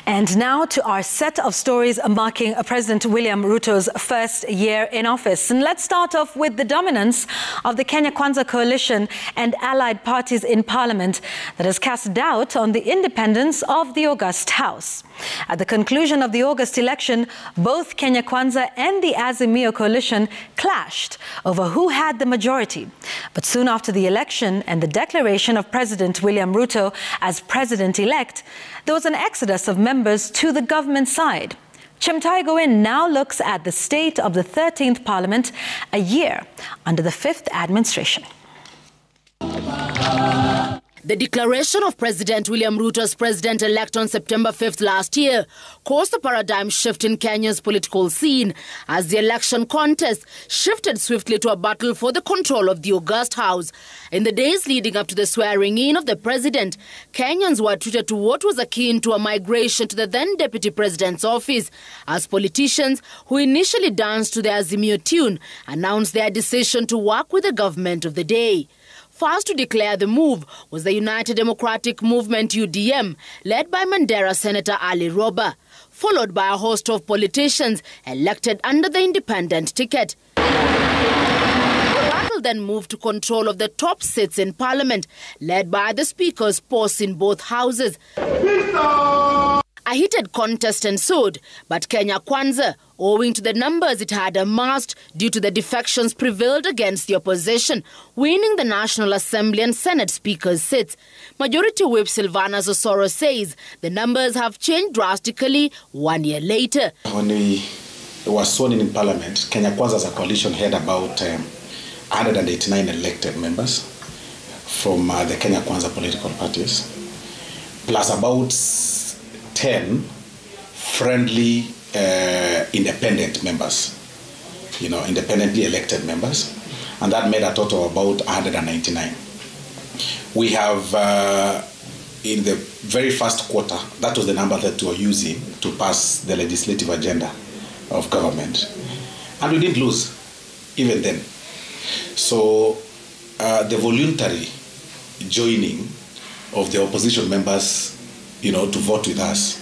And now to our set of stories marking President William Ruto's first year in office. And let's start off with the dominance of the Kenya Kwanza coalition and allied parties in parliament that has cast doubt on the independence of the august House. At the conclusion of the August election, both Kenya Kwanza and the Azimio coalition clashed over who had the majority. But soon after the election and the declaration of President William Ruto as president-elect, there was an exodus of members to the government side. Chemtai Goin now looks at the state of the 13th Parliament a year under the 5th administration. The declaration of President William Ruto as president-elect on September 5th last year caused a paradigm shift in Kenya's political scene as the election contest shifted swiftly to a battle for the control of the august House. In the days leading up to the swearing-in of the president, Kenyans were treated to what was akin to a migration to the then-deputy president's office as politicians who initially danced to the Azimio tune announced their decision to work with the government of the day. First to declare the move was the United Democratic Movement UDM, led by Mandera Senator Ali Roba, followed by a host of politicians elected under the independent ticket. The battle then moved to control of the top seats in Parliament, led by the Speaker's posts in both houses. A heated contest ensued, but Kenya Kwanza, owing to the numbers it had amassed due to the defections, prevailed against the opposition, winning the National Assembly and Senate Speaker's seats. Majority Whip Silvanus Osoro says the numbers have changed drastically 1 year later. When we were sworn in Parliament, Kenya Kwanza as a coalition had about 189 elected members from the Kenya Kwanza political parties, plus about 10 friendly independent members, independently elected members, and that made a total of about 199. We have, in the very first quarter, that was the number that we were using to pass the legislative agenda of government. And we didn't lose, even then. So the voluntary joining of the opposition members to vote with us,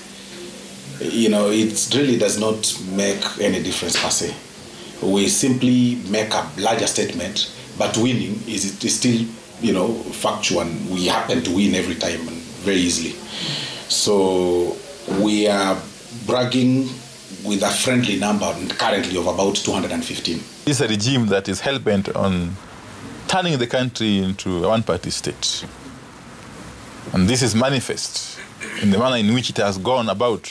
it really does not make any difference per se. We simply make a larger statement, but winning is still, factual, and we happen to win every time very easily. So we are bragging with a friendly number currently of about 215. This is a regime that is hell-bent on turning the country into a one-party state. And this is manifest in the manner in which it has gone about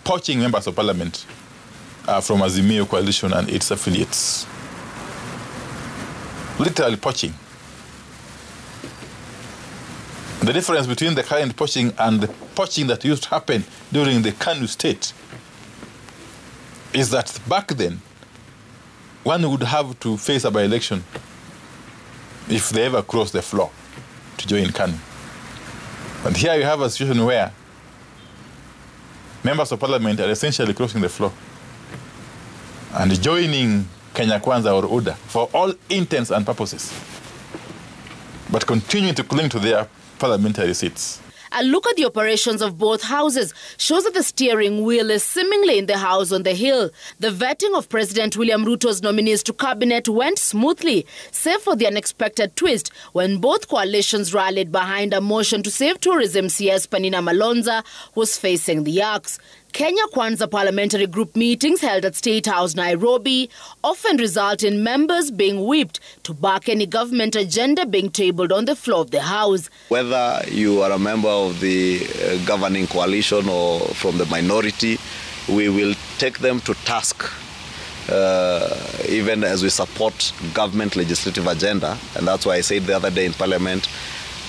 poaching members of parliament from Azimio coalition and its affiliates. Literally poaching. The difference between the current poaching and the poaching that used to happen during the KANU state is that back then, one would have to face a by-election if they ever crossed the floor to join KANU. And here you have a situation where members of parliament are essentially crossing the floor and joining Kenya Kwanza or UDA for all intents and purposes, but continuing to cling to their parliamentary seats. A look at the operations of both houses shows that the steering wheel is seemingly in the house on the hill. The vetting of President William Ruto's nominees to cabinet went smoothly, save for the unexpected twist when both coalitions rallied behind a motion to save tourism. CS Penina Malonza was facing the axe. Kenya Kwanza parliamentary group meetings held at State House, Nairobi, often result in members being whipped to back any government agenda being tabled on the floor of the House. Whether you are a member of the governing coalition or from the minority, we will take them to task, even as we support government legislative agenda. And that's why I said the other day in Parliament,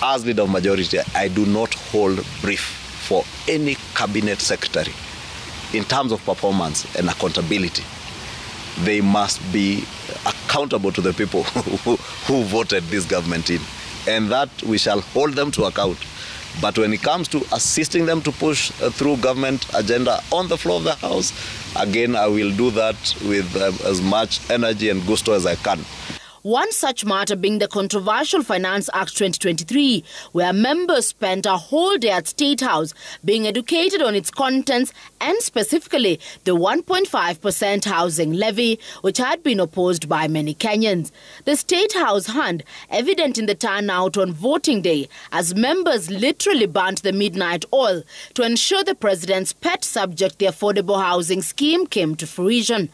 as leader of majority, I do not hold brief for any cabinet secretary. In terms of performance and accountability, they must be accountable to the people who voted this government in, and that we shall hold them to account. But when it comes to assisting them to push through government agenda on the floor of the House, again, I will do that with as much energy and gusto as I can. One such matter being the controversial Finance Act 2023, where members spent a whole day at State House being educated on its contents and specifically the 1.5% housing levy, which had been opposed by many Kenyans. The State House hand evident in the turnout on voting day, as members literally burnt the midnight oil to ensure the president's pet subject, the affordable housing scheme, came to fruition.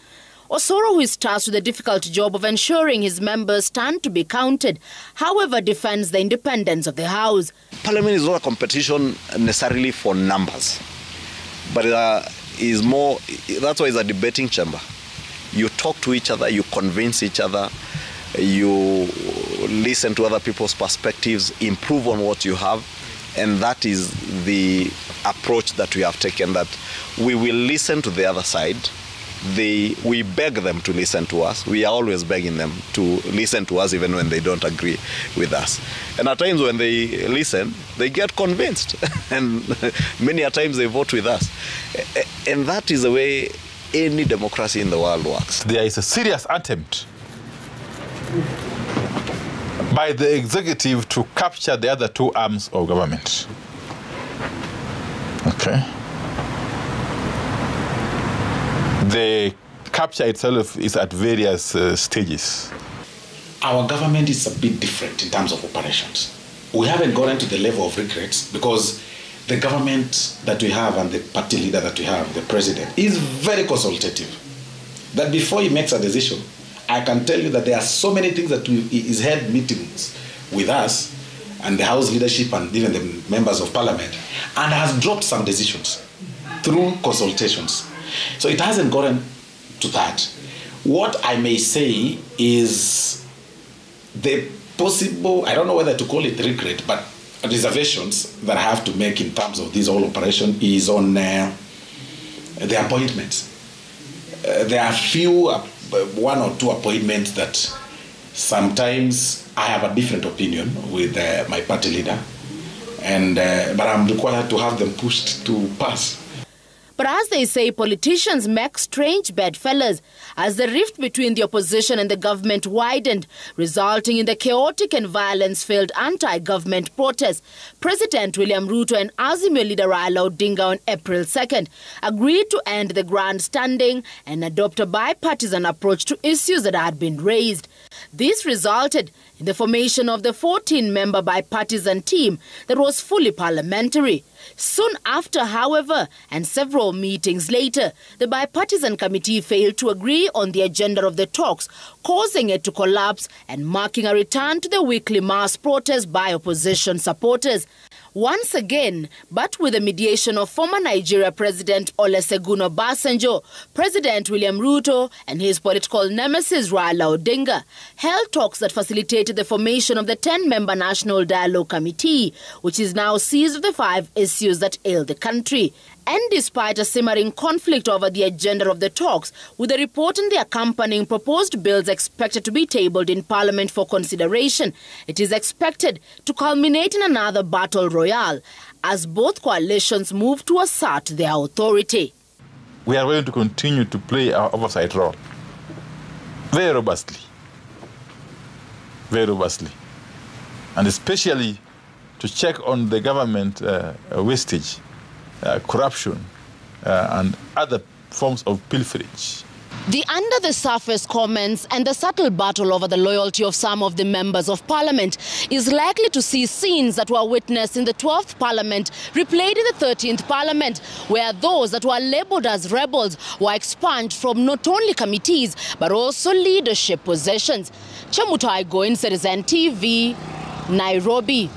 Osoro, who is tasked with the difficult job of ensuring his members stand to be counted, however, defends the independence of the House. Parliament is not a competition necessarily for numbers, but is more, that's why it's a debating chamber. You talk to each other, you convince each other, you listen to other people's perspectives, improve on what you have, and that is the approach that we have taken, that we will listen to the other side. We beg them to listen to us. We are always begging them to listen to us even when they don't agree with us. And at times when they listen, they get convinced. And many a times they vote with us. And that is the way any democracy in the world works. There is a serious attempt by the executive to capture the other two arms of government. Okay. The capture itself is at various stages. Our government is a bit different in terms of operations. We haven't gotten to the level of regrets because the government that we have and the party leader that we have, the president, is very consultative. That before he makes a decision, I can tell you that there are so many things that he's had meetings with us and the House leadership and even the members of parliament, and has dropped some decisions through consultations. So it hasn't gotten to that. What I may say is the possible, I don't know whether to call it regret, but reservations that I have to make in terms of this whole operation is on the appointments. There are few, one or two appointments that sometimes I have a different opinion with my party leader, and but I'm required to have them pushed to pass. But as they say, politicians make strange bedfellows, as the rift between the opposition and the government widened, resulting in the chaotic and violence-filled anti-government protests. President William Ruto and Azimio leader Raila Odinga on April 2nd agreed to end the grandstanding and adopt a bipartisan approach to issues that had been raised. This resulted in the formation of the 14-member bipartisan team that was fully parliamentary. Soon after, however, and several meetings later, the bipartisan committee failed to agree on the agenda of the talks, causing it to collapse and marking a return to the weekly mass protests by opposition supporters. Once again, but with the mediation of former Nigeria President Olusegun Obasanjo, President William Ruto and his political nemesis Raila Odinga held talks that facilitated the formation of the 10-member National Dialogue Committee, which is now seized of the 5 issues that ail the country. And despite a simmering conflict over the agenda of the talks, with the report and the accompanying proposed bills expected to be tabled in Parliament for consideration, it is expected to culminate in another battle royale as both coalitions move to assert their authority. We are going to continue to play our oversight role very robustly, and especially to check on the government wastage, corruption, and other forms of pilferage. The under-the-surface comments and the subtle battle over the loyalty of some of the members of parliament is likely to see scenes that were witnessed in the 12th parliament replayed in the 13th parliament, where those that were labelled as rebels were expunged from not only committees but also leadership positions. Chemutai Goin, Citizen TV, Nairobi.